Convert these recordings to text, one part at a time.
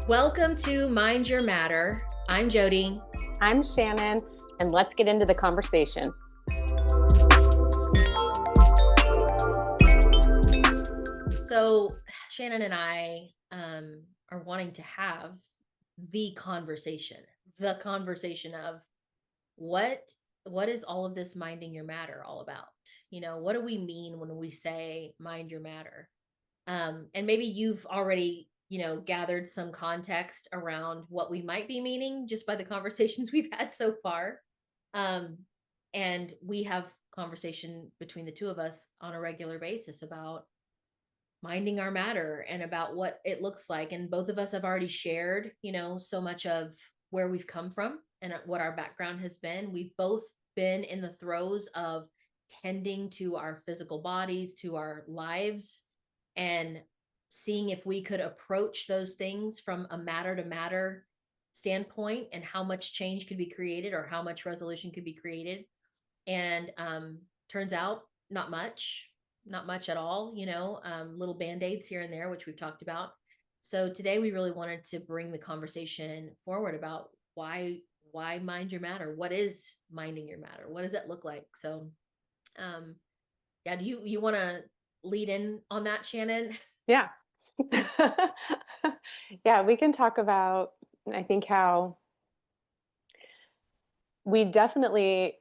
Welcome to Mind Your Matter. I'm Jody. I'm Shannon, and let's get into the conversation. So, Shannon and I are wanting to have the conversation of what what is all of this minding your matter all about? What do we mean when we say mind your matter? And maybe you've already, gathered some context around what we might be meaning just by the conversations we've had so far. Um, and we have conversation between the two of us on a regular basis about minding our matter and about what it looks like. And both of us have already shared, so much of where we've come from and what our background has been. We've both been in the throes of tending to our physical bodies, to our lives, and seeing if we could approach those things from a matter to matter standpoint and how much change could be created or how much resolution could be created. And turns out not much at all, little band-aids here and there, which we've talked about. So today we really wanted to bring the conversation forward about why mind your matter. What is minding your matter? What does that look like? So um yeah, do you want to lead in on that, Shannon? Yeah. Yeah, we can talk about, I think, how we definitely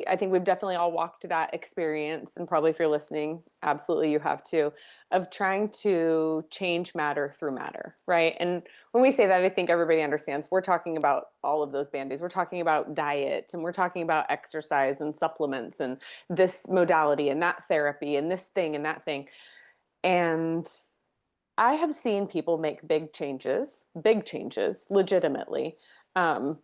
I think we've definitely all walked that experience, and probably if you're listening, absolutely you have too, of trying to change matter through matter, right? And when we say that, I think everybody understands we're talking about all of those band-aids. We're talking about diet, and we're talking about exercise and supplements and this modality and that therapy and this thing and that thing. And I have seen people make big changes, legitimately, um,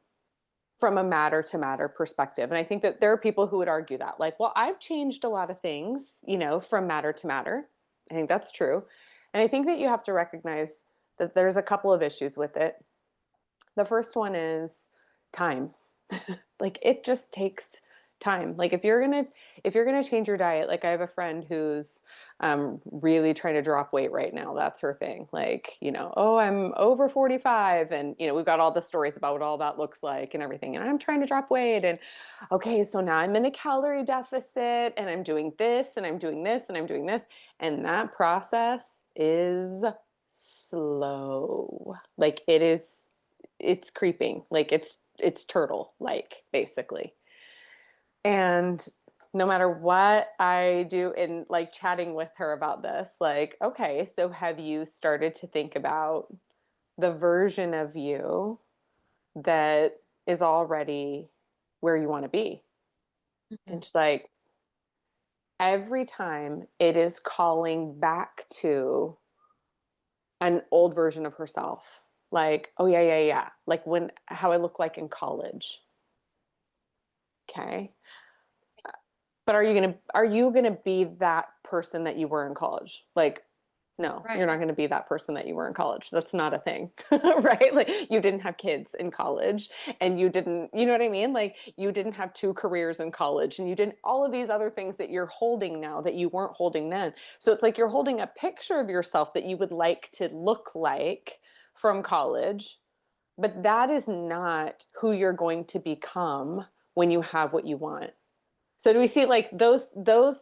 from a matter to matter perspective. And I think that there are people who would argue that, like, well, I've changed a lot of things, from matter to matter. I think that's true. And I think that you have to recognize that there's a couple of issues with it. The first one is time. Like, it just takes time. Like, if you're gonna change your diet, like, I have a friend who's really trying to drop weight right now. That's her thing. Like, oh, I'm over 45, and we've got all the stories about what all that looks like and everything. And I'm trying to drop weight, and okay, so now I'm in a calorie deficit, and I'm doing this, and I'm doing this, and I'm doing this, and that process is slow. Like, it's creeping. Like, it's turtle like, basically. And no matter what I do in, like, chatting with her about this, like, okay, so have you started to think about the version of you that is already where you want to be? Mhm. And she's like, every time it is calling back to an old version of herself. Like, oh yeah, yeah, yeah. Like, how I look like in college. Okay. But are you gonna be that person that you were in college? Like, no, Right. you're not gonna be that person that you were in college. That's not a thing, right? Like, you didn't have kids in college, and you didn't, you know what I mean? Like, you didn't have two careers in college, and you didn't all of these other things that you're holding now that you weren't holding then. So it's like you're holding a picture of yourself that you would like to look like from college, but that is not who you're going to become when you have what you want. So do we see, like, those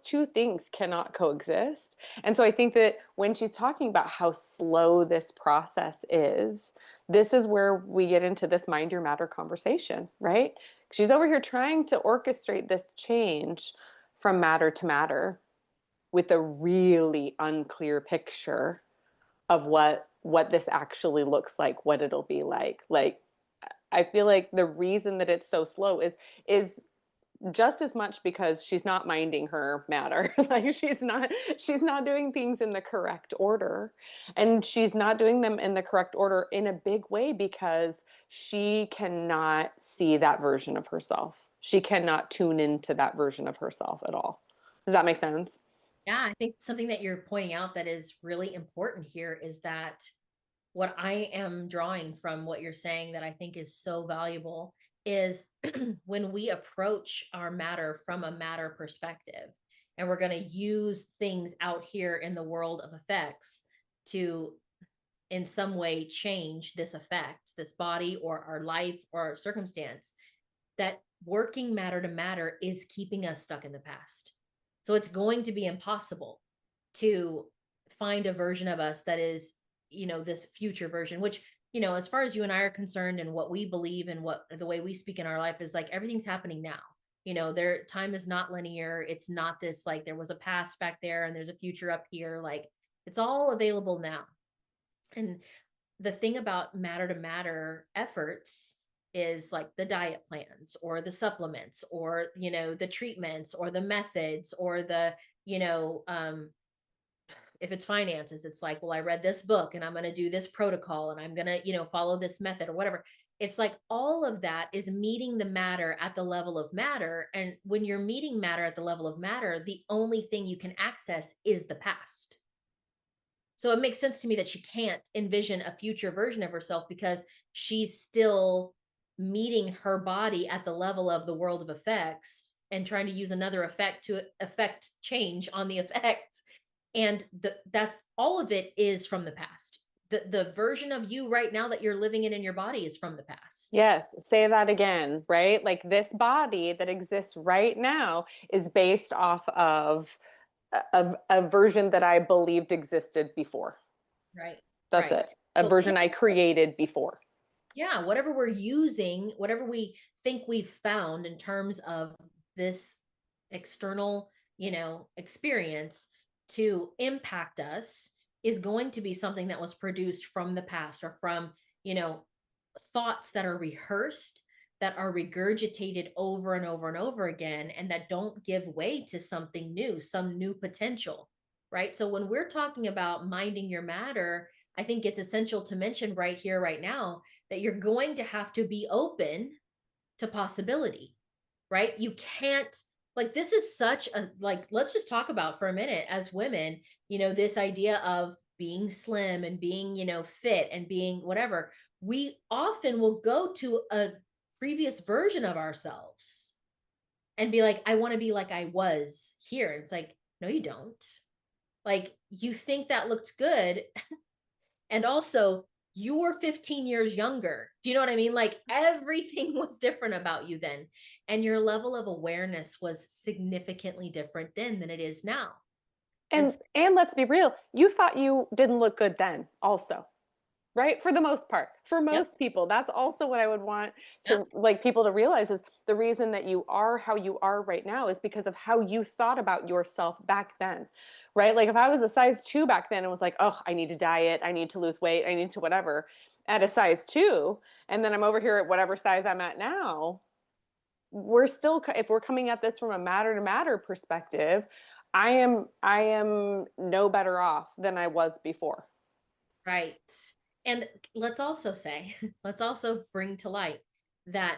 two things cannot coexist? And so I think that when she's talking about how slow this process is, this is where we get into this mind your matter conversation, right? She's over here trying to orchestrate this change from matter to matter with a really unclear picture of what this actually looks like, what it'll be like. Like, I feel like the reason that it's so slow is just as much because she's not minding her matter. Like, she's not doing things in the correct order, and she's not doing them in the correct order in a big way because she cannot see that version of herself. She cannot tune into that version of herself at all. Does that make sense? Yeah, I think something that you're pointing out that is really important here is that what I am drawing from what you're saying that I think is so valuable is when we approach our matter from a matter perspective, and we're going to use things out here in the world of effects to in some way change this effect, this body or our life or our circumstance, that working matter to matter is keeping us stuck in the past. So it's going to be impossible to find a version of us that is, this future version, which, as far as you and I are concerned and what we believe and what the way we speak in our life is like everything's happening now. Their time is not linear. It's not this like there was a past back there and there's a future up here. Like it's all available now. And the thing about matter to matter efforts is like the diet plans or the supplements or the treatments or the methods or the you know if it's finances, it's like, well, I read this book and I'm going to do this protocol and I'm going to follow this method or whatever. It's like all of that is meeting the matter at the level of matter, and when you're meeting matter at the level of matter, the only thing you can access is the past. So it makes sense to me that she can't envision a future version of herself because she's still meeting her body at the level of the world of effects and trying to use another effect to affect change on the effect. And that's all of it is from the past. The version of you right now that you're living in your body is from the past. Yes, say that again, right? Like this body that exists right now is based off of a version that I believed existed before. Right. That's Right. it. A So version I created before. yeah, whatever we're using, whatever we think we've found in terms of this external, experience to impact us is going to be something that was produced from the past or from, you know, thoughts that are rehearsed, that are regurgitated over and over and over again, and that don't give way to something new, some new potential, right? So when we're talking about minding your matter, I think it's essential to mention right here, right now, that you're going to have to be open to possibility, right? You can't, like, this is such a, like, let's just talk about for a minute as women, this idea of being slim and being, fit and being whatever. We often will go to a previous version of ourselves and be like, I want to be like I was here. It's like, no, you don't. Like, you think that looked good. And also, you were 15 years younger. Do you know what I mean? Like everything was different about you then. And your level of awareness was significantly different then than it is now. And And let's be real, you thought you didn't look good then also. Right? For the most part. For yep, most people, that's also what I would want yep, to like people to realize is the reason that you are how you are right now is because of how you thought about yourself back then. Right? Like if I was a size 2 back then and was like, "Oh, I need to diet, I need to lose weight, I need to whatever." At a size 2, and then I'm over here at whatever size I'm at now, we're still if we're coming at this from a matter to matter perspective, I am no better off than I was before. right. And let's also say, let's also bring to light that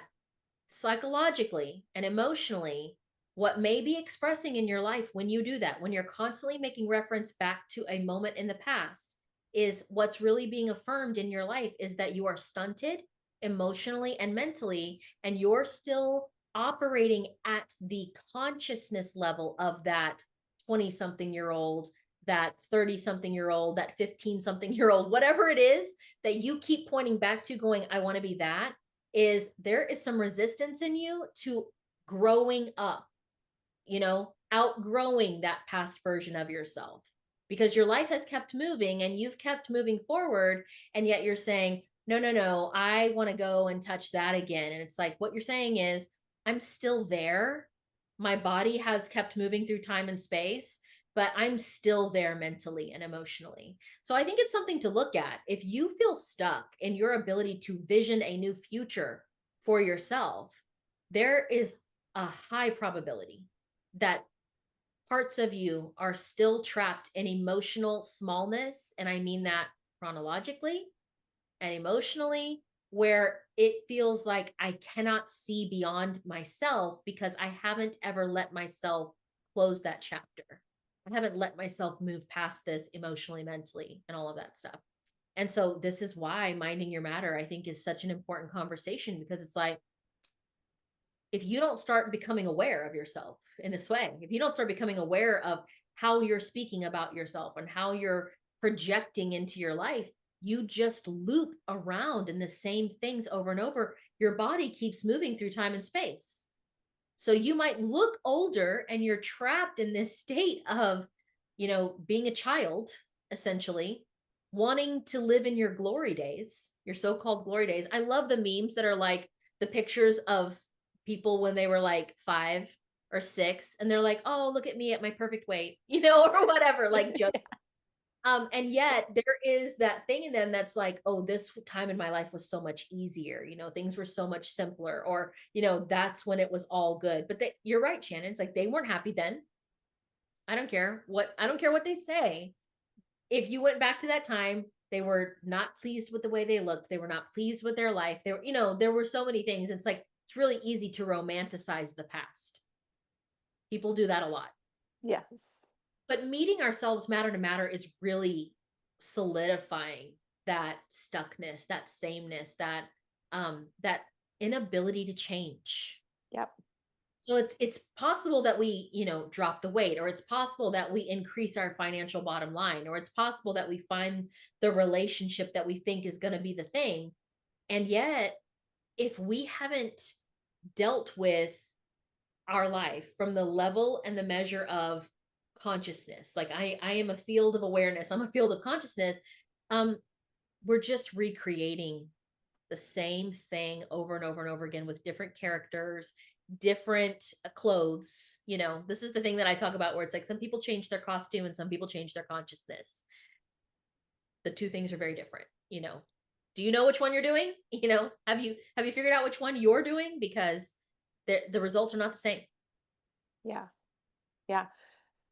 psychologically and emotionally, what may be expressing in your life when you do that, when you're constantly making reference back to a moment in the past, is what's really being affirmed in your life is that you are stunted emotionally and mentally, and you're still operating at the consciousness level of that 20 something year old, that 30 something year old, that 15 something year old, whatever it is that you keep pointing back to, going, I want to be that. Is there is some resistance in you to growing up, outgrowing that past version of yourself, because your life has kept moving and you've kept moving forward. And yet you're saying, no, no, no, I want to go and touch that again. And it's like, what you're saying is, I'm still there. My body has kept moving through time and space, but I'm still there mentally and emotionally. So I think it's something to look at. If you feel stuck in your ability to vision a new future for yourself, there is a high probability that parts of you are still trapped in emotional smallness. And I mean that chronologically and emotionally, where it feels like I cannot see beyond myself because I haven't ever let myself close that chapter. I haven't let myself move past this emotionally, mentally, and all of that stuff. And so this is why minding your matter, I think, is such an important conversation, because it's like, if you don't start becoming aware of yourself in this way, if you don't start becoming aware of how you're speaking about yourself and how you're projecting into your life, you just loop around in the same things over and over. Your body keeps moving through time and space. So you might look older and you're trapped in this state of, being a child, essentially, wanting to live in your glory days, your so-called glory days. I love the memes that are like the pictures of people when they were like 5 or 6, and they're like, oh, look at me at my perfect weight, or whatever, like joke. And yet there is that thing in them that's like, oh, this time in my life was so much easier. Things were so much simpler, or, that's when it was all good. But you're right, Shannon. It's like they weren't happy then. I don't care what they say. If you went back to that time, they were not pleased with the way they looked. They were not pleased with their life. They were, there were so many things. It's like, it's really easy to romanticize the past. People do that a lot. Yes. But meeting ourselves matter to matter is really solidifying that stuckness, that sameness, that inability to change. Yep. So it's possible that we, drop the weight, or it's possible that we increase our financial bottom line, or it's possible that we find the relationship that we think is going to be the thing. And yet, if we haven't dealt with our life from the level and the measure of consciousness, like I am a field of awareness, I'm a field of consciousness, um we're just recreating the same thing over and over and over again with different characters, different clothes. This is the thing that I talk about, where it's like some people change their costume and some people change their consciousness. The two things are very different. Do you know which one you're doing? Have you figured out which one you're doing? Because the results are not the same. Yeah. Yeah.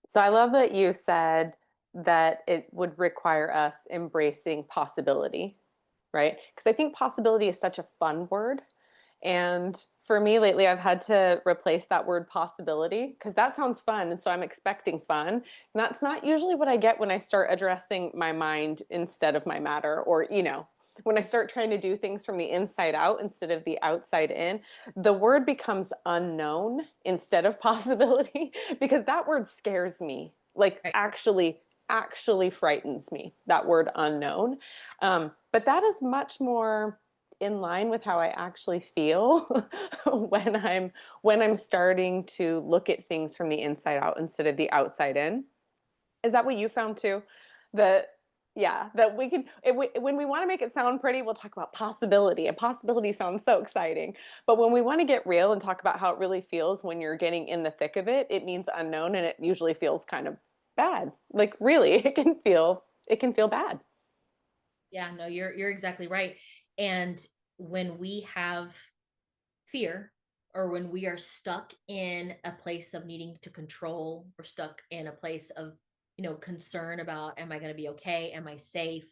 So I love that you said that it would require us embracing possibility, right? Because I think possibility is such a fun word. And for me lately, I've had to replace that word possibility because that sounds fun. And so I'm expecting fun. And that's not usually what I get when I start addressing my mind instead of my matter, or, when I start trying to do things from the inside out instead of the outside in, the word becomes unknown instead of possibility because that word scares me. Like Right. actually frightens me, that word unknown. But that is much more in line with how I actually feel when I'm starting to look at things from the inside out instead of the outside in. Is that what you found too? That yeah, that we can when we want to make it sound pretty, we'll talk about possibility, and possibility sounds so exciting. But when we want to get real and talk about how it really feels when you're getting in the thick of it, it means unknown, and it usually feels kind of bad. Like really, it can feel bad. Yeah, no, you're exactly right. And when we have fear, or when we are stuck in a place of needing to control, or stuck in a place of, concern about, am I going to be okay? Am I safe?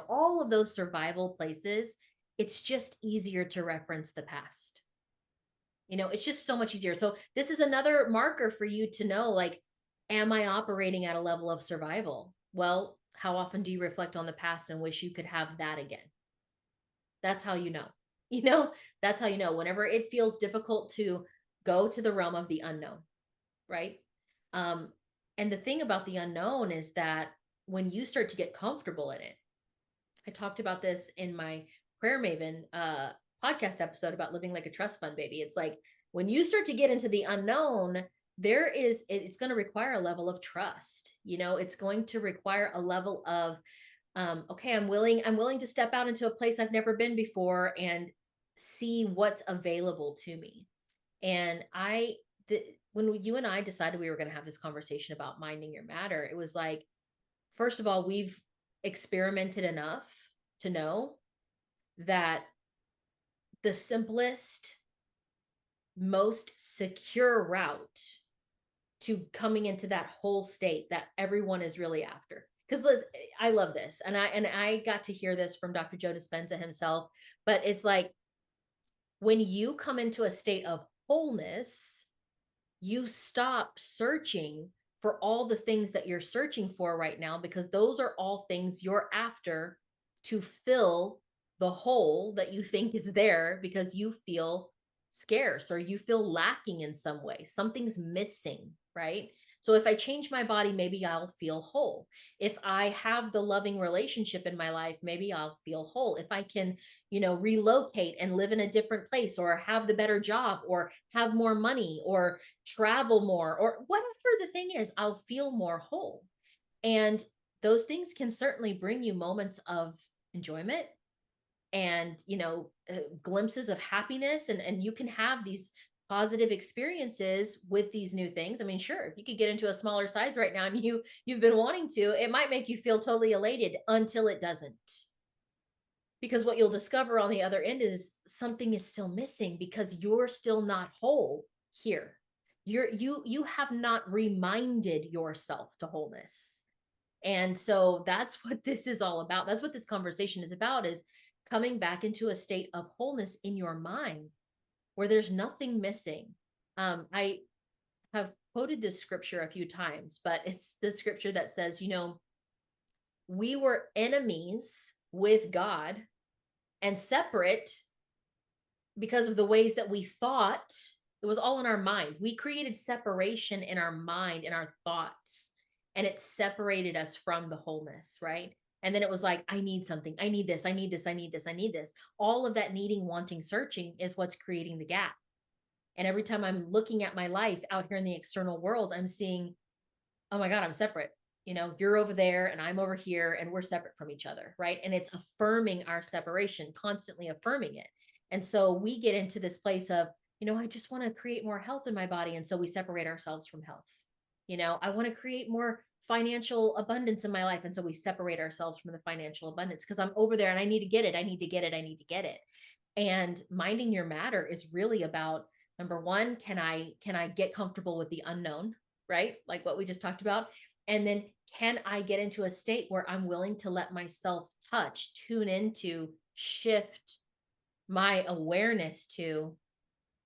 All of those survival places, it's just easier to reference the past. It's just so much easier. So this is another marker for you to know, like, am I operating at a level of survival? Well, how often do you reflect on the past and wish you could have that again? That's how you know. You know, that's how you know. Whenever it feels difficult to go to the realm of the unknown, right? Um, and the thing about the unknown is that when you start to get comfortable in it, I talked about this in my Prayer Maven podcast episode about living like a trust fund baby. It's like when you start to get into the unknown, it's going to require a level of trust. It's going to require a level of okay, I'm willing to step out into a place I've never been before and see what's available to me. And when you and I decided we were going to have this conversation about minding your matter, it was like, first of all, we've experimented enough to know that the simplest, most secure route to coming into that whole state that everyone is really after. Because Liz, I love this, and I got to hear this from Dr. Joe Dispenza himself. But it's like when you come into a state of wholeness, you stop searching for all the things that you're searching for right now, because those are all things you're after to fill the hole that you think is there because you feel scarce or you feel lacking in some way. Something's missing, right? So if I change my body, maybe I'll feel whole. If I have the loving relationship in my life, maybe I'll feel whole. If I can, relocate and live in a different place, or have the better job, or have more money, or travel more, or whatever the thing is, I'll feel more whole. And those things can certainly bring you moments of enjoyment and, glimpses of happiness, and you can have these positive experiences with these new things. I mean, sure, if you could get into a smaller size right now and you've been wanting to, it might make you feel totally elated until it doesn't. Because what you'll discover on the other end is something is still missing, because you're still not whole here. You have not reminded yourself to wholeness. And so that's what this is all about. That's what this conversation is about, is coming back into a state of wholeness in your mind where there's nothing missing. I have quoted this scripture a few times, but it's the scripture that says, we were enemies with God and separate because of the ways that we thought. It was all in our mind. We created separation in our mind, in our thoughts, and it separated us from the wholeness, right? And then it was like, I need something. I need this. I need this. I need this. I need this. All of that needing, wanting, searching is what's creating the gap. And every time I'm looking at my life out here in the external world, I'm seeing, oh my God, I'm separate. You're over there and I'm over here and we're separate from each other, right? And it's affirming our separation, constantly affirming it. And so we get into this place of, I just want to create more health in my body. And so we separate ourselves from health. I want to create more financial abundance in my life. And so we separate ourselves from the financial abundance because I'm over there and I need to get it. I need to get it. I need to get it. And minding your matter is really about, number one, can I get comfortable with the unknown, right? Like what we just talked about. And then can I get into a state where I'm willing to let myself tune into, shift my awareness to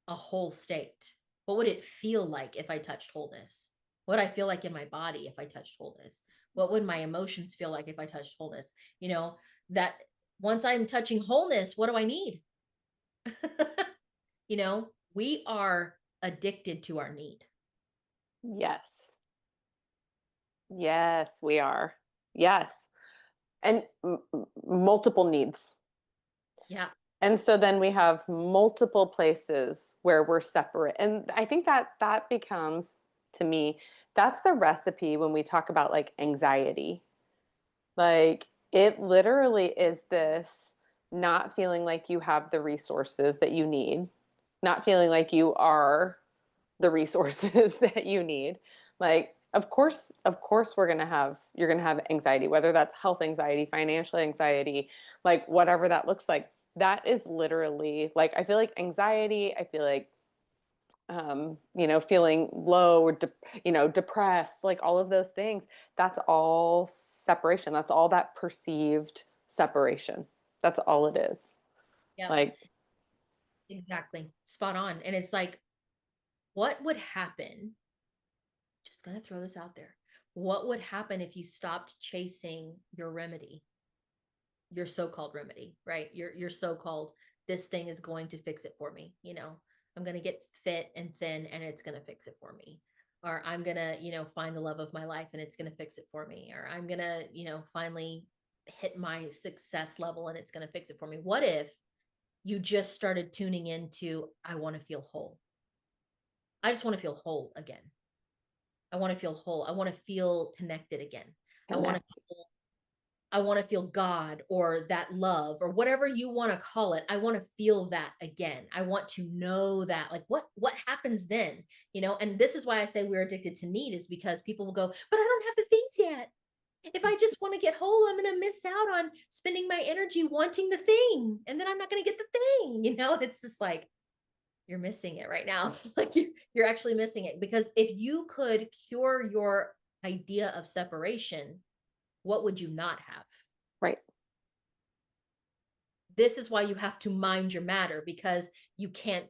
a whole state? What would it feel like if I touched wholeness? What would I feel like in my body if I touched wholeness? What would my emotions feel like if I touched wholeness? That once I'm touching wholeness, what do I need? We are addicted to our need. Yes. Yes, we are. Yes. And multiple needs. Yeah. And so then we have multiple places where we're separate. And I think that becomes, to me, that's the recipe when we talk about like anxiety. Like it literally is this not feeling like you have the resources that you need, not feeling like you are the resources that you need. Like of course you're going to have anxiety, whether that's health anxiety, financial anxiety, like whatever that looks like. That is literally like, I feel like anxiety, I feel like feeling low or depressed, like all of those things. That's all separation. That's all that perceived separation. That's all it is. Yeah. Like, Exactly. Spot on. And it's like, what would happen? Just gonna throw this out there. What would happen if you stopped chasing your remedy? Your so-called remedy, right? Your so-called, this thing is going to fix it for me. I'm going to get fit and thin and it's going to fix it for me. Or I'm going to, find the love of my life and it's going to fix it for me. Or I'm going to, finally hit my success level and it's going to fix it for me. What if you just started tuning into, I want to feel whole. I just want to feel whole again. I want to feel whole. I want to feel connected again. connect. I want to feel God or that love or whatever you want to call it. I want to feel that again. I want to know that, like, what happens then, and this is why I say we're addicted to need, is because people will go, but I don't have the things yet. If I just want to get whole, I'm going to miss out on spending my energy wanting the thing. And then I'm not going to get the thing, it's just like, you're missing it right now. Like you're actually missing it, because if you could cure your idea of separation, what would you not have? Right. This is why you have to mind your matter, because you could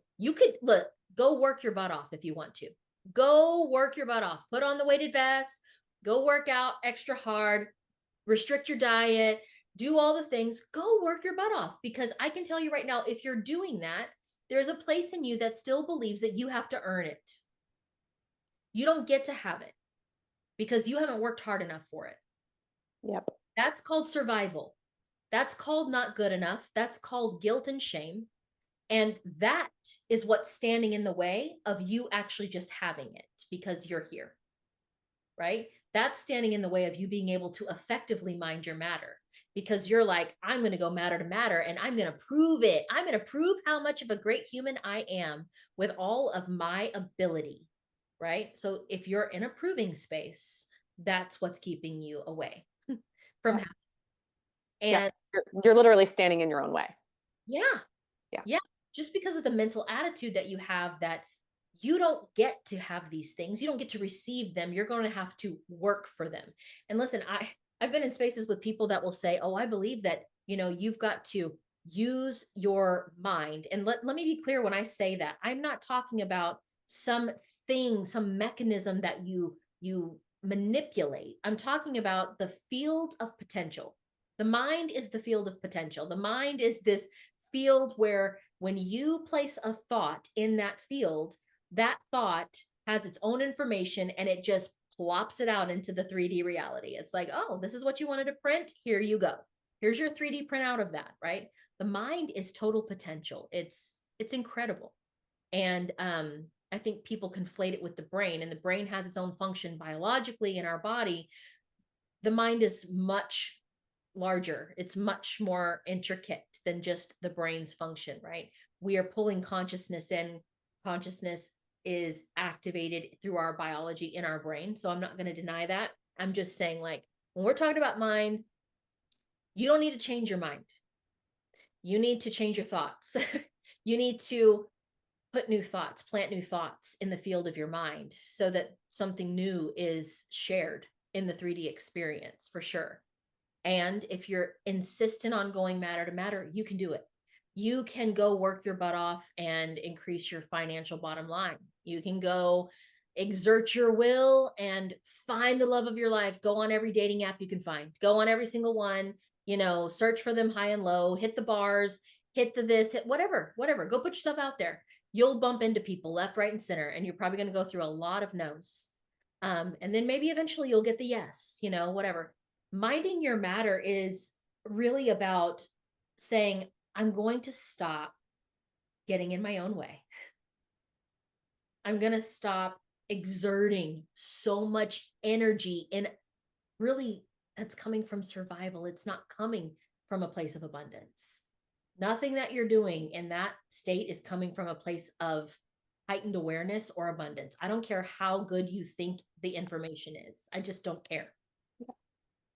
look, go work your butt off if you want to. Go work your butt off. Put on the weighted vest, go work out extra hard, restrict your diet, do all the things, go work your butt off. Because I can tell you right now, if you're doing that, there's a place in you that still believes that you have to earn it. You don't get to have it. because you haven't worked hard enough for it. Yep. That's called survival. That's called not good enough. That's called guilt and shame. And that is what's standing in the way of you actually just having it because you're here, right? That's standing in the way of you being able to effectively mind your matter because you're like, I'm going to go matter to matter and I'm going to prove it. I'm going to prove how much of a great human I am with all of my ability, right? So if you're in a proving space, that's what's keeping you away from Yep. having. Yeah. And You're literally standing in your own way. yeah, Yeah. yeah, just because of the mental attitude that you have that you don't get to have these things, you don't get to receive them, you're going to have to work for them. And listen, I've been in spaces with people that will say, "Oh, I believe that, you've got to use your mind." And let me be clear when I say that. I'm not talking about some thing, some mechanism that you manipulate. I'm talking about the field of potential. The mind is the field of potential. The mind is this field where when you place a thought in that field, that thought has its own information and it just plops it out into the 3D reality. It's like, oh, this is what you wanted to print. Here you go. Here's your 3D printout of that, right? The mind is total potential. It's incredible. And I think people conflate it with the brain, and the brain has its own function biologically in our body. The mind is much larger. It's much more intricate than just the brain's function, right? We are pulling consciousness in. Consciousness is activated through our biology in our brain. So I'm not going to deny that. I'm just saying, like, when we're talking about mind, you don't need to change your mind. You need to change your thoughts. You need to put new thoughts, plant new thoughts in the field of your mind so that something new is shared in the 3D experience for sure. And if you're insistent on going matter to matter, you can do it. You can go work your butt off and increase your financial bottom line. You can go exert your will and find the love of your life. Go on every dating app you can find. Go on every single one, search for them high and low, hit the bars, hit the this, hit whatever, whatever. Go put yourself out there. You'll bump into people left, right, and center, and you're probably going to go through a lot of no's. And then maybe eventually you'll get the yes, whatever. Minding your matter is really about saying, I'm going to stop getting in my own way. I'm going to stop exerting so much energy and really that's coming from survival. It's not coming from a place of abundance. Nothing that you're doing in that state is coming from a place of heightened awareness or abundance. I don't care how good you think the information is. I just don't care.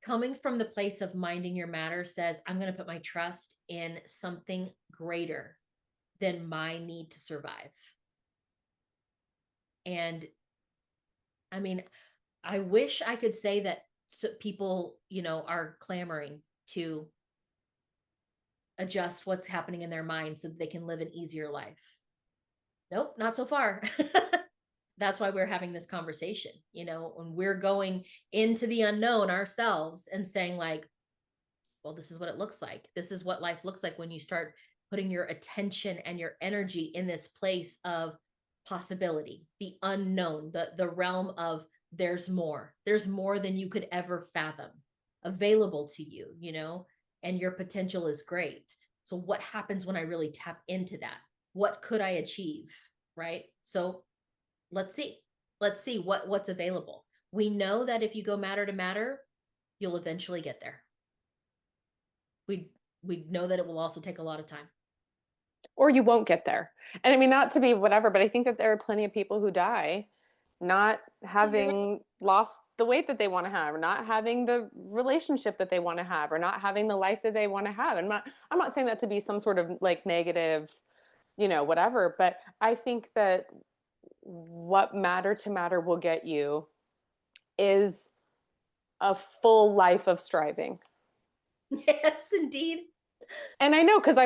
Coming from the place of minding your matter says, I'm going to put my trust in something greater than my need to survive. And I mean, I wish I could say that people, are clamoring to adjust what's happening in their mind so that they can live an easier life. Nope, not so far. That's why we're having this conversation, when we're going into the unknown ourselves and saying, like, well, this is what it looks like. This is what life looks like when you start putting your attention and your energy in this place of possibility, the unknown, the realm of there's more. There's more than you could ever fathom available to you, and your potential is great. So what happens when I really tap into that? What could I achieve? Right? So let's see. Let's see what's available. We know that if you go matter to matter, you'll eventually get there. We know that it will also take a lot of time. Or you won't get there. And I mean, not to be whatever, but I think that there are plenty of people who die not having lost the weight that they want to have, or not having the relationship that they want to have, or not having the life that they want to have. And I'm not saying that to be some sort of like negative, whatever, but I think that what matter to matter will get you is a full life of striving. Yes, indeed. And I know because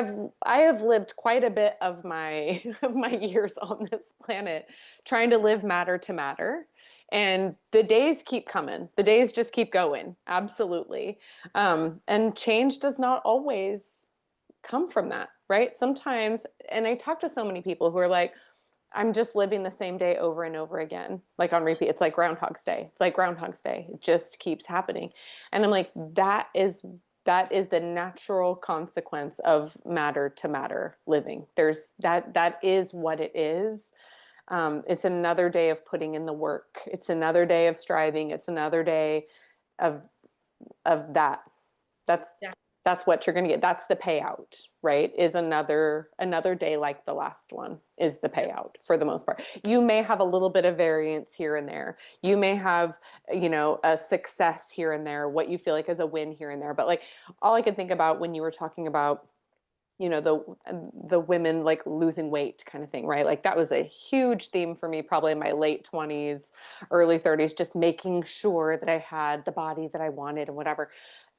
I have lived quite a bit of my of my years on this planet trying to live matter to matter. And the days keep coming. The days just keep going. Absolutely. And change does not always come from that, right? Sometimes, and I talk to so many people who are like, I'm just living the same day over and over again, like on repeat. It's like Groundhog's Day. It's like Groundhog's Day. It just keeps happening. And I'm like, that is the natural consequence of matter to matter living. That is what it is. It's another day of putting in the work. It's another day of striving. It's another day of that. That's Yeah. that's what you're going to get. That's the payout, right? Is another day like the last one is the Yep. payout for the most part. You may have a little bit of variance here and there. You may have, a success here and there, what you feel like is a win here and there. But like all I could think about when you were talking about the women like losing weight kind of thing, right? Like that was a huge theme for me probably in my late 20s, early 30s, just making sure that I had the body that I wanted and whatever.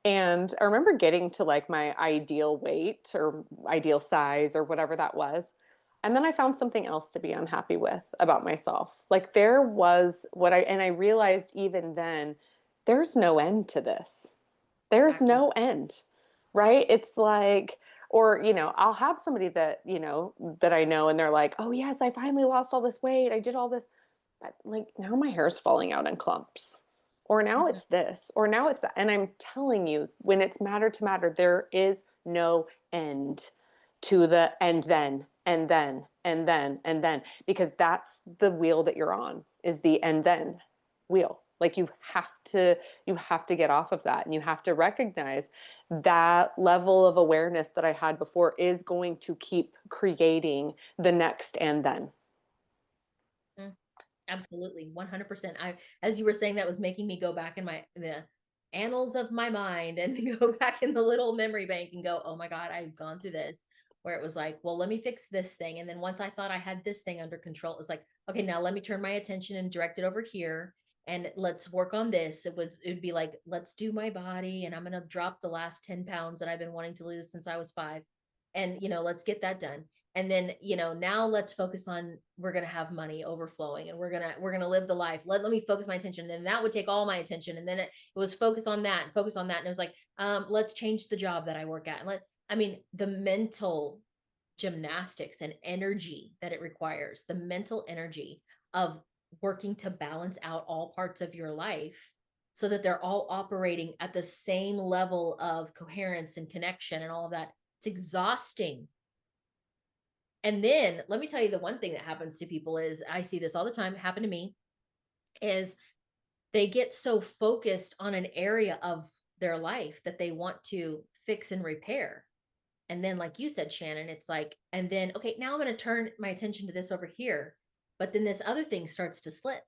And I remember getting to like my ideal weight or ideal size or whatever that was. And then I found something else to be unhappy with about myself. Like there was and I realized even then, there's no end to this. There's Exactly. no end, right? It's like, or, I'll have somebody that, that I know and they're like, oh, yes, I finally lost all this weight. I did all this. But like now my hair's falling out in clumps. Or now Mhm. it's this, or now it's that. And I'm telling you, when it's matter to matter, there is no end to the and then, and then, and then, and then, because that's the wheel that you're on, is the and then wheel. Like you have to get off of that, and you have to recognize that level of awareness that I had before is going to keep creating the next and then. Mm. Absolutely, 100%. As you were saying, that was making me go back in the annals of my mind and go back in the little memory bank and go, oh my God, I've gone through this. Where it was like, well, let me fix this thing. And then once I thought I had this thing under control, it was like, okay, now let me turn my attention and direct it over here and let's work on this. It would be like, let's do my body and I'm gonna drop the last 10 pounds that I've been wanting to lose since I was 5. And let's get that done. And then now let's focus on, we're going to have money overflowing and we're going to live the life. Let me focus my attention, and that would take all my attention, and then it was focus on that and focus on that, and it was like, let's change the job that I work at, and the mental gymnastics and energy that it requires, the mental energy of working to balance out all parts of your life so that they're all operating at the same level of coherence and connection and all of that. It's exhausting. And then let me tell you, the one thing that happens to people is, I see this all the time happen to me, is they get so focused on an area of their life that they want to fix and repair. And then, like you said, Shannon, it's like, and then, okay, now I'm going to turn my attention to this over here. But then this other thing starts to slip.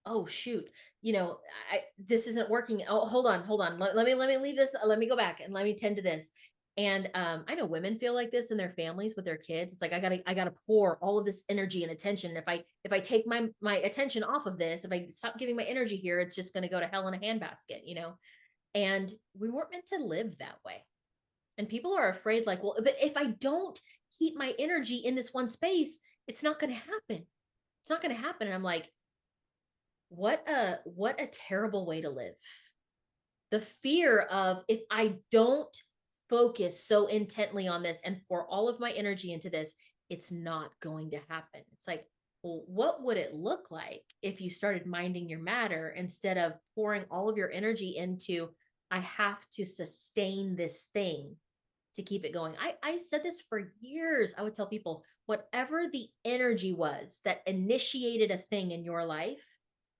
Oh, shoot. This isn't working. Oh, hold on. Let me leave this. Let me go back and let me tend to this. And I know women feel like this in their families with their kids. It's like, I gotta pour all of this energy and attention. If I take my attention off of this, if I stop giving my energy here, it's just gonna go to hell in a handbasket. And we weren't meant to live that way. And people are afraid, like, well, but if I don't keep my energy in this one space, it's not gonna happen. It's not gonna happen. And I'm like, what a terrible way to live. The fear of, if I don't focus so intently on this and pour all of my energy into this, it's not going to happen. It's like, well, what would it look like if you started minding your matter instead of pouring all of your energy into, I have to sustain this thing to keep it going. I said this for years. I would tell people, whatever the energy was that initiated a thing in your life,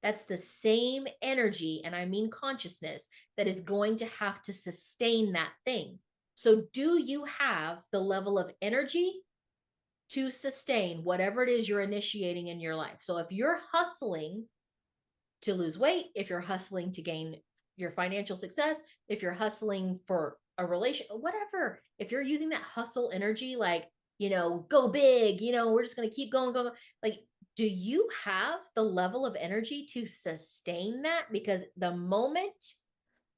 that's the same energy, and I mean consciousness, that is going to have to sustain that thing. So, do you have the level of energy to sustain whatever it is you're initiating in your life? So, if you're hustling to lose weight, if you're hustling to gain your financial success, if you're hustling for a relation, whatever, if you're using that hustle energy, like, go big, we're just going to keep going, going, like, do you have the level of energy to sustain that? Because the moment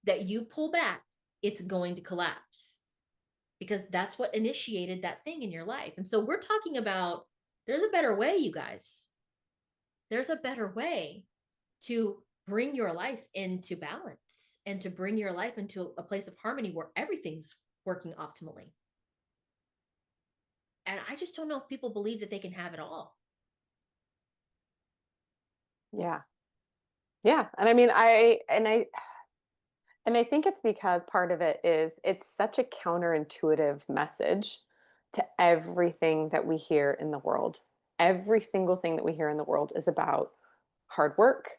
that you pull back, it's going to collapse, because that's what initiated that thing in your life. And so we're talking about, there's a better way, you guys. There's a better way to bring your life into balance and to bring your life into a place of harmony where everything's working optimally. And I just don't know if people believe that they can have it all. Yeah. Yeah. And I mean, I think it's because part of it is it's such a counterintuitive message to everything that we hear in the world. Every single thing that we hear in the world is about hard work.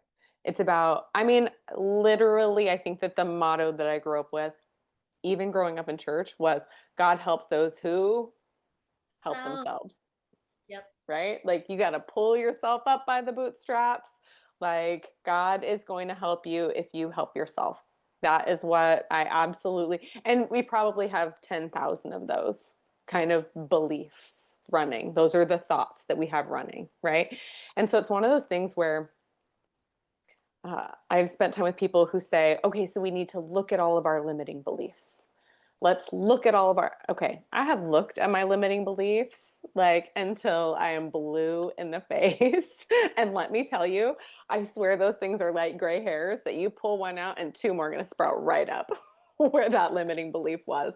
It's about, I mean, literally, I think that the motto that I grew up with, even growing up in church, was God helps those who help So, themselves, yep. right? Like you got to pull yourself up by the bootstraps. Like God is going to help you if you help yourself. That is what I absolutely, and we probably have 10,000 of those kind of beliefs running. Those are the thoughts that we have running, right? And so it's one of those things where I've spent time with people who say, okay, so we need to look at all of our limiting beliefs. Let's look at all of our, okay, I have looked at my limiting beliefs like until I am blue in the face. And let me tell you, I swear those things are like gray hairs that you pull one out and two more are going to sprout right up where that limiting belief was.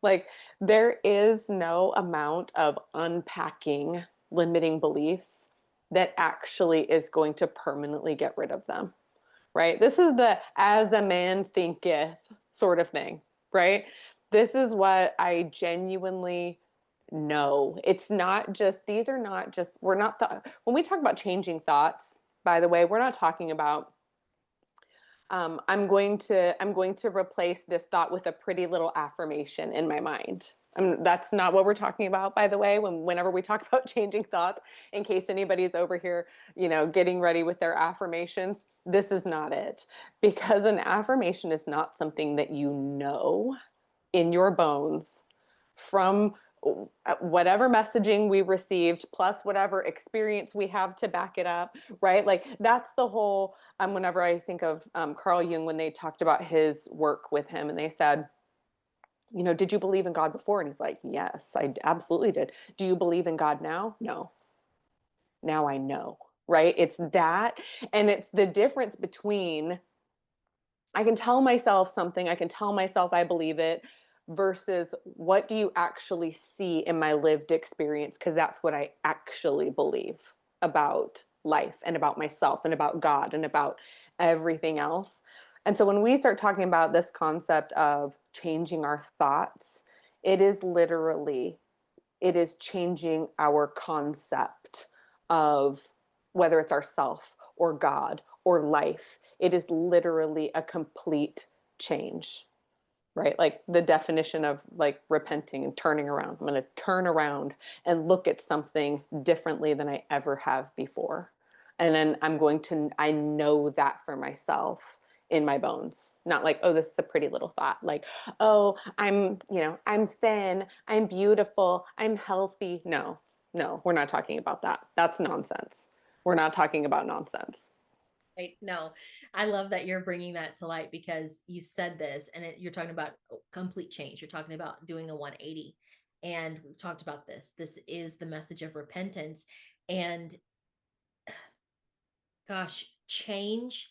Like there is no amount of unpacking limiting beliefs that actually is going to permanently get rid of them, right? This is the as a man thinketh sort of thing, right? This is what I genuinely know. It's not just, these are not just, we're not, when we talk about changing thoughts, by the way, we're not talking about, I'm going to replace this thought with a pretty little affirmation in my mind. That's not what we're talking about, by the way, whenever we talk about changing thoughts, in case anybody's over here, getting ready with their affirmations, this is not it. Because an affirmation is not something that you know in your bones from whatever messaging we received plus whatever experience we have to back it up, right? Like that's the whole, whenever I think of Carl Jung, when they talked about his work with him and they said, did you believe in God before? And he's like, yes, I absolutely did. Do you believe in God now? No. Now I know, right? It's that. And it's the difference between I can tell myself something, I can tell myself I believe it, versus what do you actually see in my lived experience? Because that's what I actually believe about life and about myself and about God and about everything else. And so when we start talking about this concept of changing our thoughts, it is literally, it is changing our concept of whether it's ourself or God or life. It is literally a complete change, right? Like the definition of like repenting and turning around. I'm going to turn around and look at something differently than I ever have before. And then I know that for myself in my bones. Not like, oh, this is a pretty little thought. Like, oh, I'm thin, I'm beautiful, I'm healthy. No, no, we're not talking about that. That's nonsense. We're not talking about nonsense. Right. No, I love that you're bringing that to light because you said this and you're talking about complete change. You're talking about doing a 180. And we've talked about this. This is the message of repentance. And gosh, change.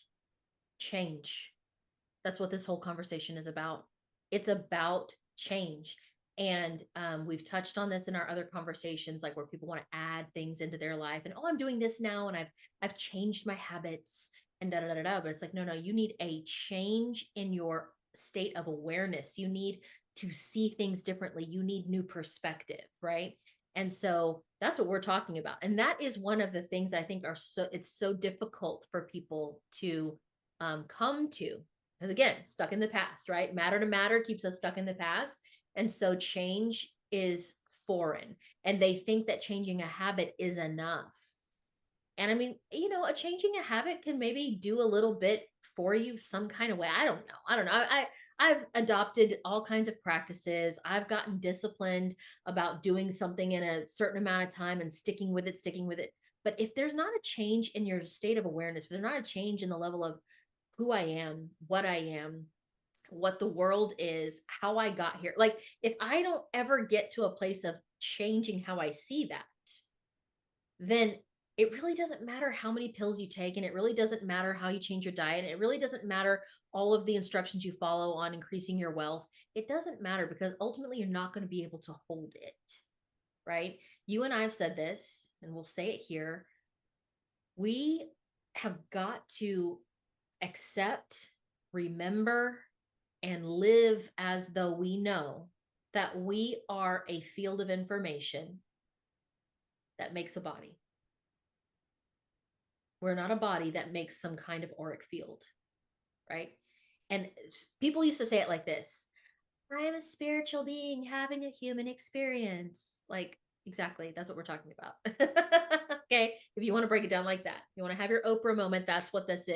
That's what this whole conversation is about. It's about change. And we've touched on this in our other conversations, like where people want to add things into their life, and oh, I'm doing this now, and I've changed my habits, and da da da da. But it's like, no, no, you need a change in your state of awareness. You need to see things differently. You need new perspective, right? And so that's what we're talking about. And that is one of the things I think it's so difficult for people to come to because again, stuck in the past, right? Matter to matter keeps us stuck in the past. And so change is foreign. And they think that changing a habit is enough. And I mean, a changing a habit can maybe do a little bit for you some kind of way. I don't know. I don't know. I've adopted all kinds of practices. I've gotten disciplined about doing something in a certain amount of time and sticking with it. But if there's not a change in your state of awareness, if there's not a change in the level of who I am, what the world is, how I got here. Like, if I don't ever get to a place of changing how I see that, then it really doesn't matter how many pills you take, and it really doesn't matter how you change your diet, and it really doesn't matter all of the instructions you follow on increasing your wealth. It doesn't matter because ultimately you're not going to be able to hold it, right? You and I have said this, and we'll say it here. We have got to accept, remember, and live as though we know that we are a field of information that makes a body. We're not a body that makes some kind of auric field, right? And people used to say it like this: I am a spiritual being having a human experience. Like, exactly, that's what we're talking about. Okay, if you want to break it down like that, you want to have your Oprah moment, that's what this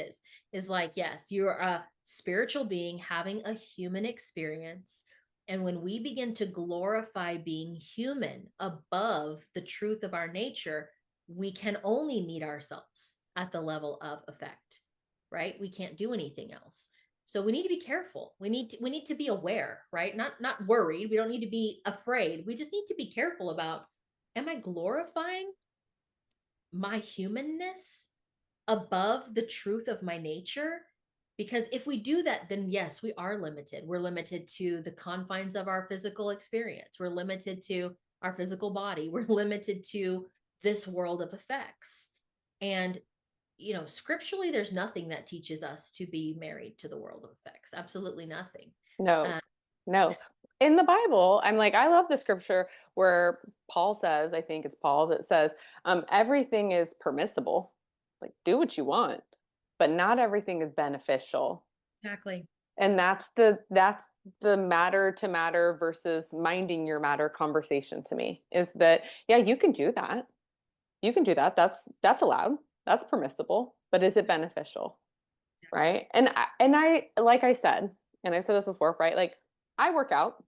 is like, yes, you're a spiritual being having a human experience. And when we begin to glorify being human above the truth of our nature, we can only meet ourselves at the level of effect, right? We can't do anything else. So we need to be careful. We need to be aware, right? Not worried. We don't need to be afraid. We just need to be careful about, am I glorifying my humanness above the truth of my nature? Because if we do that, then yes, we are limited. We're limited to the confines of our physical experience. We're limited to our physical body. We're limited to this world of effects. And scripturally, there's nothing that teaches us to be married to the world of effects. Absolutely nothing. No, Uh, no. In the Bible, I'm like, I love the scripture where Paul says, I think it's Paul that says, everything is permissible. Like, do what you want, but not everything is beneficial. exactly. And that's the matter to matter versus minding your matter conversation to me is that, yeah, you can do that. You can do that. That's allowed. That's permissible, but is it beneficial? Exactly. Right? And I like I said, and I've said this before, right? Like I work out.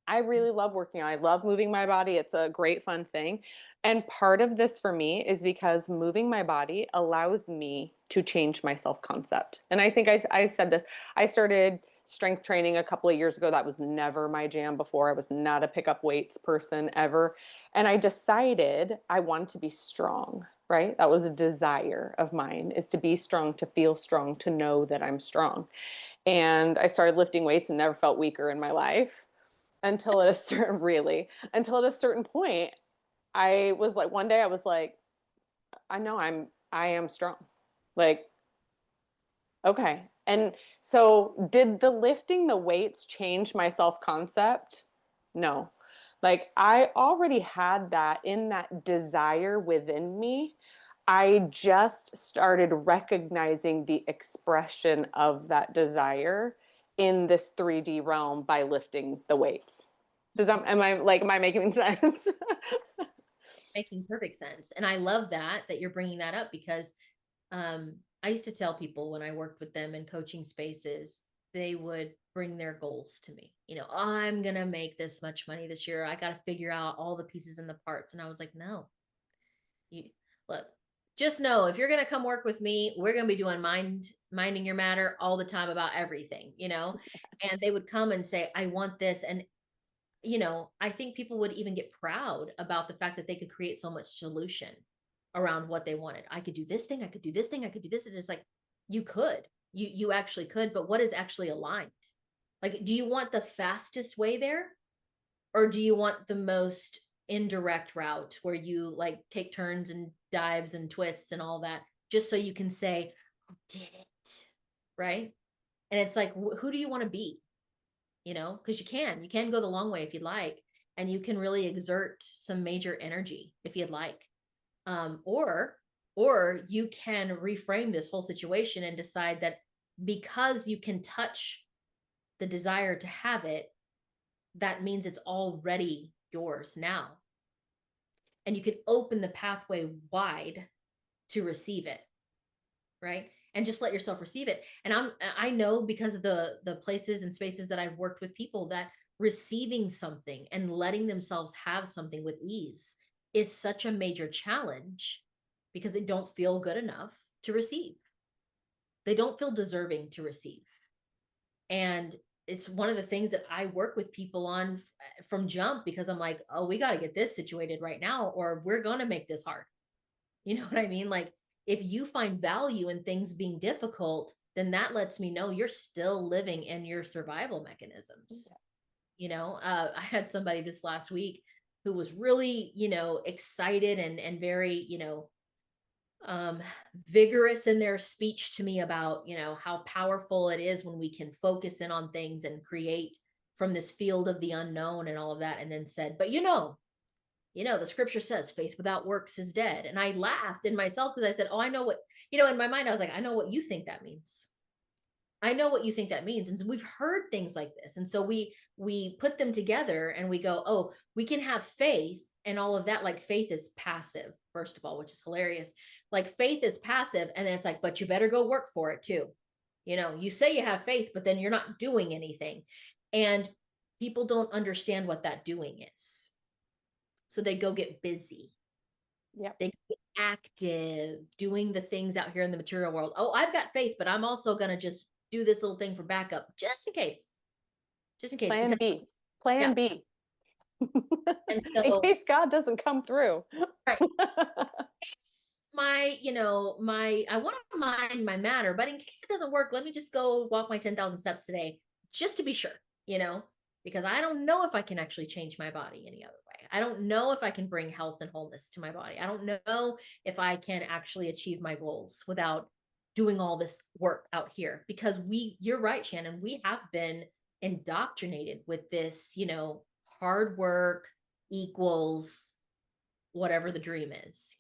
I really love working out. I love moving my body. It's a great fun thing. And part of this for me is because moving my body allows me to change my self concept. And I think I said this. I started strength training a couple of years ago. That was never my jam before. I was not a pick up weights person ever. And I decided I wanted to be strong, right? That was a desire of mine is to be strong, to feel strong, to know that I'm strong. And I started lifting weights and never felt weaker in my life until at a certain really until at a certain point I was like one day I was like I know I am strong, like okay. And so did the lifting the weights change my self-concept? No. Like I already had that in that desire within me. I just started recognizing the expression of that desire in this 3D realm by lifting the weights. Does that, am I making sense? Making perfect sense. And I love that you're bringing that up because I used to tell people when I worked with them in coaching spaces, they would bring their goals to me. I'm going to make this much money this year. I got to figure out all the pieces and the parts. And I was like, no, you look, just know if you're going to come work with me, we're going to be doing minding your matter all the time about everything. And they would come and say, I want this. And I think people would even get proud about the fact that they could create so much solution around what they wanted. I could do this thing, I could do this thing, I could do this. And it's like, you could, you actually could, but what is actually aligned? Like, do you want the fastest way there? Or do you want the most indirect route where you like take turns and dives and twists and all that just so you can say, I did it? Right. And it's like, who do you want to be? Because you can go the long way if you'd like, and you can really exert some major energy if you'd like. Or you can reframe this whole situation and decide that because you can touch the desire to have it, that means it's already yours now. And you can open the pathway wide to receive it, right? And just let yourself receive it. And I know because of the places and spaces that I've worked with people that receiving something and letting themselves have something with ease is such a major challenge because they don't feel good enough to receive. They don't feel deserving to receive. And it's one of the things that I work with people on from jump because I'm like, oh, we got to get this situated right now, or we're going to make this hard. You know what I mean? Like, if you find value in things being difficult, then that lets me know you're still living in your survival mechanisms. I had somebody this last week who was really, excited and very, um vigorous in their speech to me about, how powerful it is when we can focus in on things and create from this field of the unknown and all of that, and then said, but the scripture says faith without works is dead. And I laughed in myself because I said, oh, I know what, in my mind I was like, I know what you think that means. I know what you think that means. And so we've heard things like this. And so we put them together and we go, oh, we can have faith and all of that. Like faith is passive, first of all, which is hilarious. Like faith is passive. And then it's like, but you better go work for it too. You say you have faith, but then you're not doing anything. And people don't understand what that doing is. So they go get busy. Yep. They get active, doing the things out here in the material world. Oh, I've got faith, but I'm also going to just do this little thing for backup just in case. Just in case. Plan Because, B. Plan yeah. B. And In so, case God doesn't come through. right. I want to mind my matter, but in case it doesn't work, let me just go walk my 10,000 steps today just to be sure, you know, because I don't know if I can actually change my body any other way. I don't know if I can bring health and wholeness to my body. I don't know if I can actually achieve my goals without doing all this work out here, because you're right, Shannon, we have been indoctrinated with this, hard work equals whatever the dream is.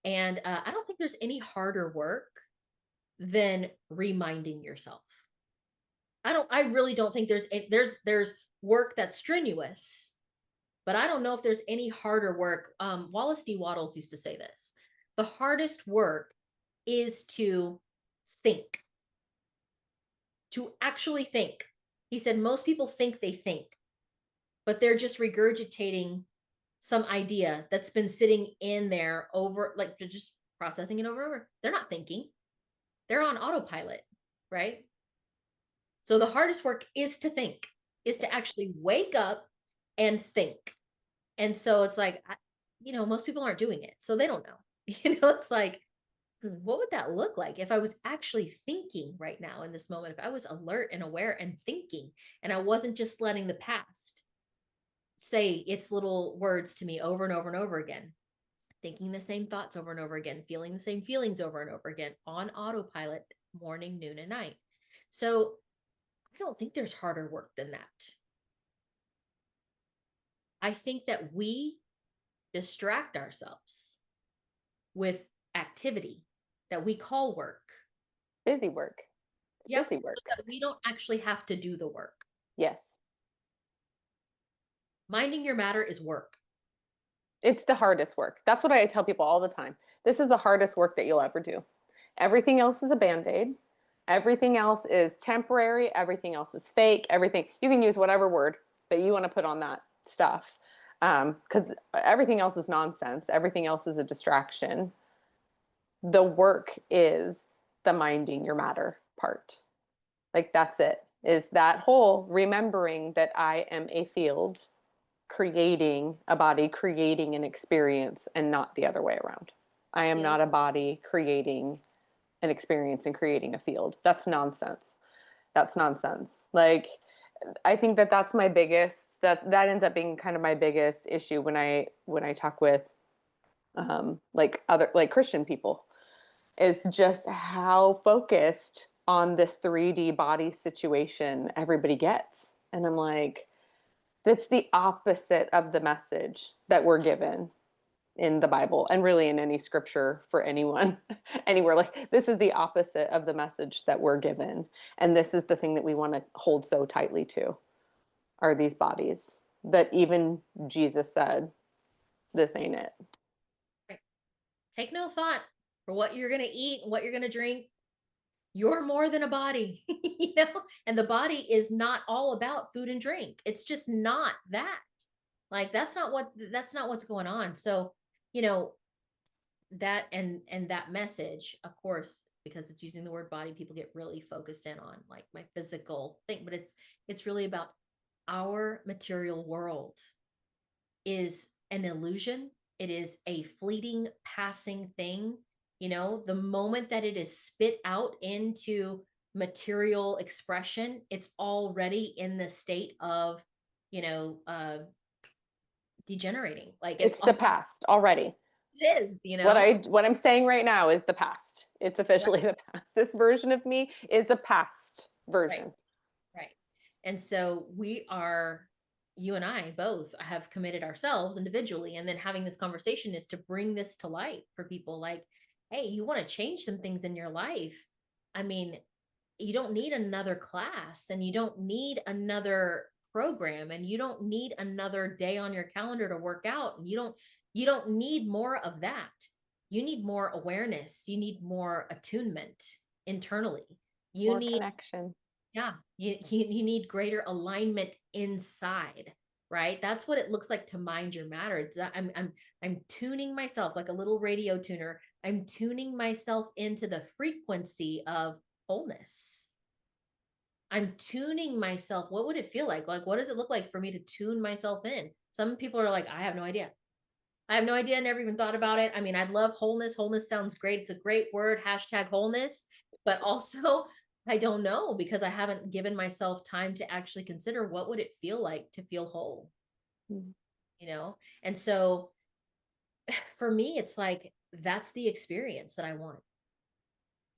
And I don't think there's any harder work than reminding yourself. I really don't think there's work that's strenuous, but I don't know if there's any harder work. Wallace D. Wattles used to say this: the hardest work is to think, to actually think. He said most people think they think, but they're just regurgitating some idea that's been sitting in there over, like, they're just processing it over and over. They're not thinking. They're on autopilot, right? So the hardest work is to think, is to actually wake up and think. And so it's like, most people aren't doing it, so they don't know. It's like, what would that look like if I was actually thinking right now in this moment? If I was alert and aware and thinking, and I wasn't just letting the past say its little words to me over and over and over again, thinking the same thoughts over and over again, feeling the same feelings over and over again on autopilot, morning, noon, and night. So I don't think there's harder work than that. I think that we distract ourselves with activity that we call work. Busy work. Yep. Busy work. So that we don't actually have to do the work. Yes. Minding your matter is work. It's the hardest work. That's what I tell people all the time. This is the hardest work that you'll ever do. Everything else is a band-aid. Everything else is temporary. Everything else is fake. Everything, you can use whatever word that you want to put on that stuff. Because everything else is nonsense. Everything else is a distraction. The work is the minding your matter part. Like that's it. Is that whole remembering that I am a field creating a body, creating an experience, and not the other way around. I am not a body creating an experience and creating a field. That's nonsense. That's nonsense. Like, I think that that's my biggest, that ends up being kind of my biggest issue when I talk with like Christian people. It's just how focused on this 3D body situation everybody gets. And I'm like, that's the opposite of the message that we're given in the Bible and really in any scripture for anyone anywhere. Like, this is the opposite of the message that we're given. And this is the thing that we want to hold so tightly to, are these bodies that even Jesus said, this ain't it. Right. Take no thought for what you're going to eat and what you're going to drink. You're more than a body, and the body is not all about food and drink. It's just not that. Like, that's not what's going on. So, that and that message, of course, because it's using the word body, people get really focused in on like my physical thing, but it's really about our material world is an illusion. It is a fleeting, passing thing. The moment that it is spit out into material expression, it's already in the state of, degenerating. Like, It's the past already. it is, you know? What I'm saying right now is the past. It's officially Right, the past. This version of me is a past right, version. right. And so you and I both have committed ourselves individually, and then having this conversation is to bring this to light for people like, hey, you want to change some things in your life. I mean, you don't need another class, and you don't need another program, and you don't need another day on your calendar to work out, and you don't need more of that. You need more awareness, you need more attunement internally. You More need, connection. yeah, you need greater alignment inside, right? That's what it looks like to mind your matter. It's I'm tuning myself like a little radio tuner. I'm tuning myself into the frequency of wholeness. I'm tuning myself. What would it feel like? Like, what does it look like for me to tune myself in? Some people are like, I have no idea. I have no idea. Never even thought about it. I mean, I'd love wholeness. Wholeness sounds great. It's a great word, hashtag wholeness. But also, I don't know because I haven't given myself time to actually consider what would it feel like to feel whole, Mm. you know? And so for me, it's like, that's the experience that I want.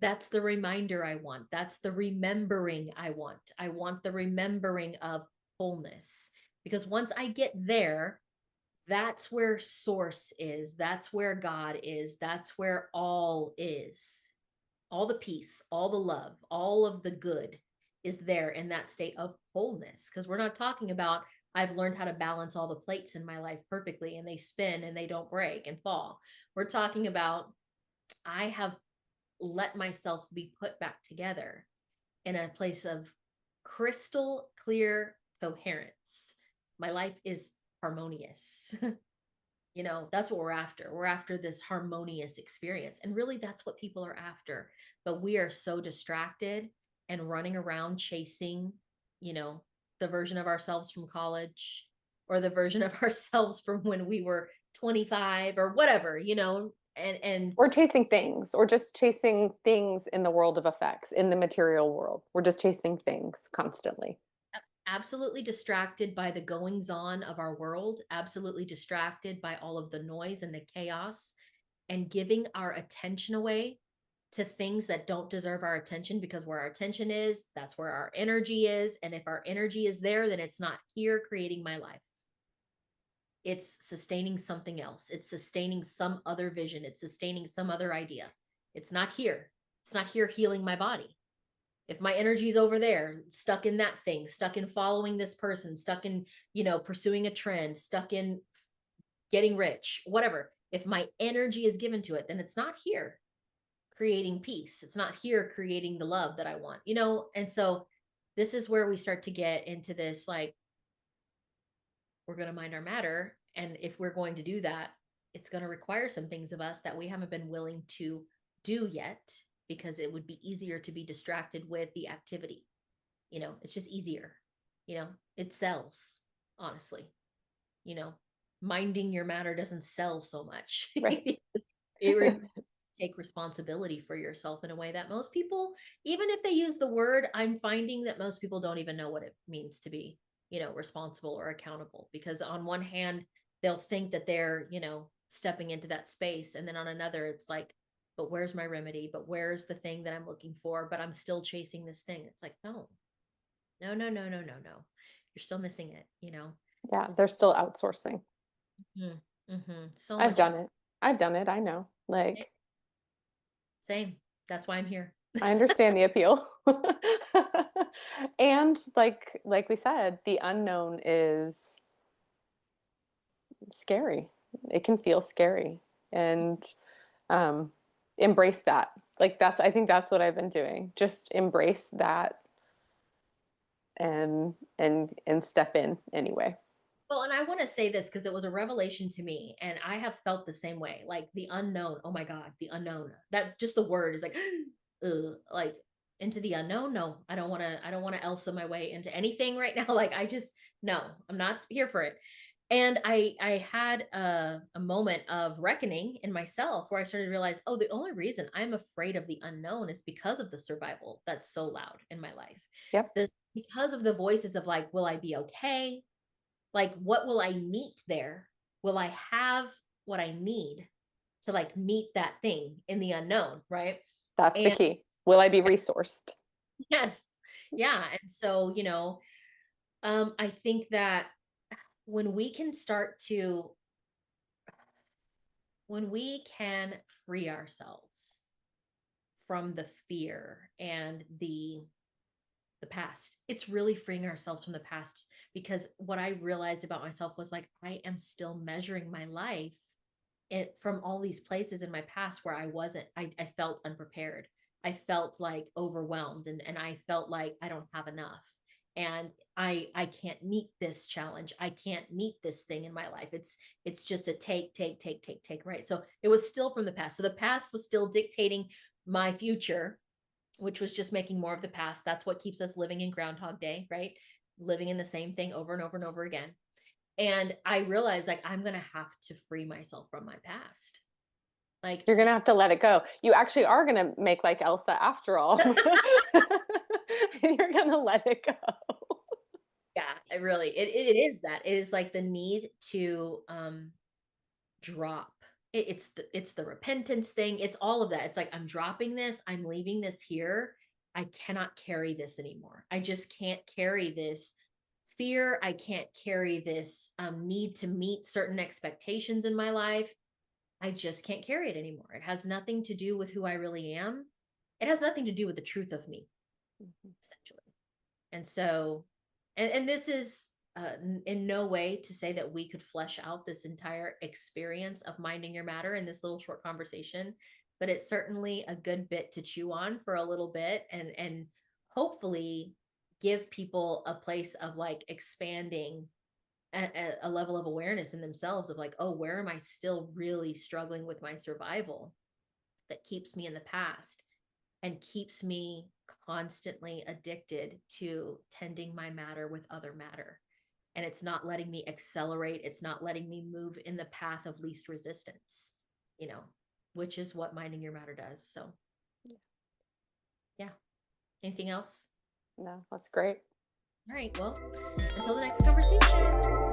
That's the reminder I want. That's the remembering I want. I want the remembering of wholeness. Because once I get there, that's where source is. That's where God is. That's where all is. All the peace, all the love, all of the good is there in that state of wholeness. Because we're not talking about, I've learned how to balance all the plates in my life perfectly and they spin and they don't break and fall. We're talking about, I have let myself be put back together in a place of crystal clear coherence. My life is harmonious. That's what we're after. We're after this harmonious experience. And really, that's what people are after. But we are so distracted and running around chasing, you know, the version of ourselves from college or the version of ourselves from when we were 25 or whatever, and Or chasing things, or just chasing things in the world of effects, in the material world. We're just chasing things constantly. absolutely distracted by the goings on of our world, absolutely distracted by all of the noise and the chaos, and giving our attention away to things that don't deserve our attention, because where our attention is, that's where our energy is. And if our energy is there, then it's not here creating my life. It's sustaining something else. It's sustaining some other vision. It's sustaining some other idea. It's not here. It's not here healing my body. If my energy is over there, stuck in that thing, stuck in following this person, stuck in, pursuing a trend, stuck in getting rich, whatever. If my energy is given to it, then it's not here creating peace. It's not here creating the love that I want, And so this is where we start to get into this, like, we're going to mind our matter. And if we're going to do that, it's going to require some things of us that we haven't been willing to do yet, because it would be easier to be distracted with the activity. It's just easier. It sells, honestly. you know Minding your matter doesn't sell so much. Right. It requires take responsibility for yourself in a way that most people, even if they use the word, I'm finding that most people don't even know what it means to be, responsible or accountable. Because on one hand, they'll think that they're, stepping into that space. And then on another, it's like, but where's my remedy? But where's the thing that I'm looking for? But I'm still chasing this thing. It's like, no, no, no, no, no, no, no. You're still missing it. Yeah, they're still outsourcing. So I've much done it. I've done it. I know. same, Like, same. That's why I'm here. I understand the appeal. And like we said, the unknown is scary. It can feel scary. And um embrace that. Like, I think that's what I've been doing. Just embrace that and step in anyway. Well, and I want to say this because it was a revelation to me, and I have felt the same way. Like the unknown. Oh my God, the unknown. That just the word is like, like into the unknown. No, I don't want to. I don't want to Elsa my way into anything right now. Like I just no, I'm not here for it. And I had a moment of reckoning in myself where I started to realize, oh, the only reason I'm afraid of the unknown is because of the survival that's so loud in my life. Yep. Because of the voices of like, will I be okay? Like, what will I meet there? Will I have what I need? to like meet that thing in the unknown, right? That's the And key. Will I be resourced? yes, yeah. And so, I think that when we can start to, when we can free ourselves from the fear and the past, it's really freeing ourselves from the past, because what I realized about myself was like I am still measuring my life from all these places in my past where I felt unprepared. I felt like overwhelmed, and I felt like I don't have enough. And I can't meet this challenge. I can't meet this thing in my life. It's just a take, right? So it was still from the past. So the past was still dictating my future, which was just making more of the past. That's what keeps us living in Groundhog Day, right? Living in the same thing over and over and over again. And I realized like I'm going to have to free myself from my past. Like, You're gonna have to let it go. You actually are gonna make like Elsa after all. And you're gonna let it go. yeah, it is that. It is like the need to drop. It's the repentance thing. It's all of that. It's like I'm dropping this, I'm leaving this here. I cannot carry this anymore. I just can't carry this fear. I can't carry this need to meet certain expectations in my life. I just can't carry it anymore. It has nothing to do with who I really am. It has nothing to do with the truth of me, essentially. And so, and this is in no way to say that we could flesh out this entire experience of minding your matter in this little short conversation, but it's certainly a good bit to chew on for a little bit, and hopefully give people a place of like expanding a level of awareness in themselves of like, oh, where am I still really struggling with my survival that keeps me in the past and keeps me constantly addicted to tending my matter with other matter. And it's not letting me accelerate. It's not letting me move in the path of least resistance, you know, which is what minding your matter does. So, yeah. Anything else? No, that's great. All right. Well, until the next conversation.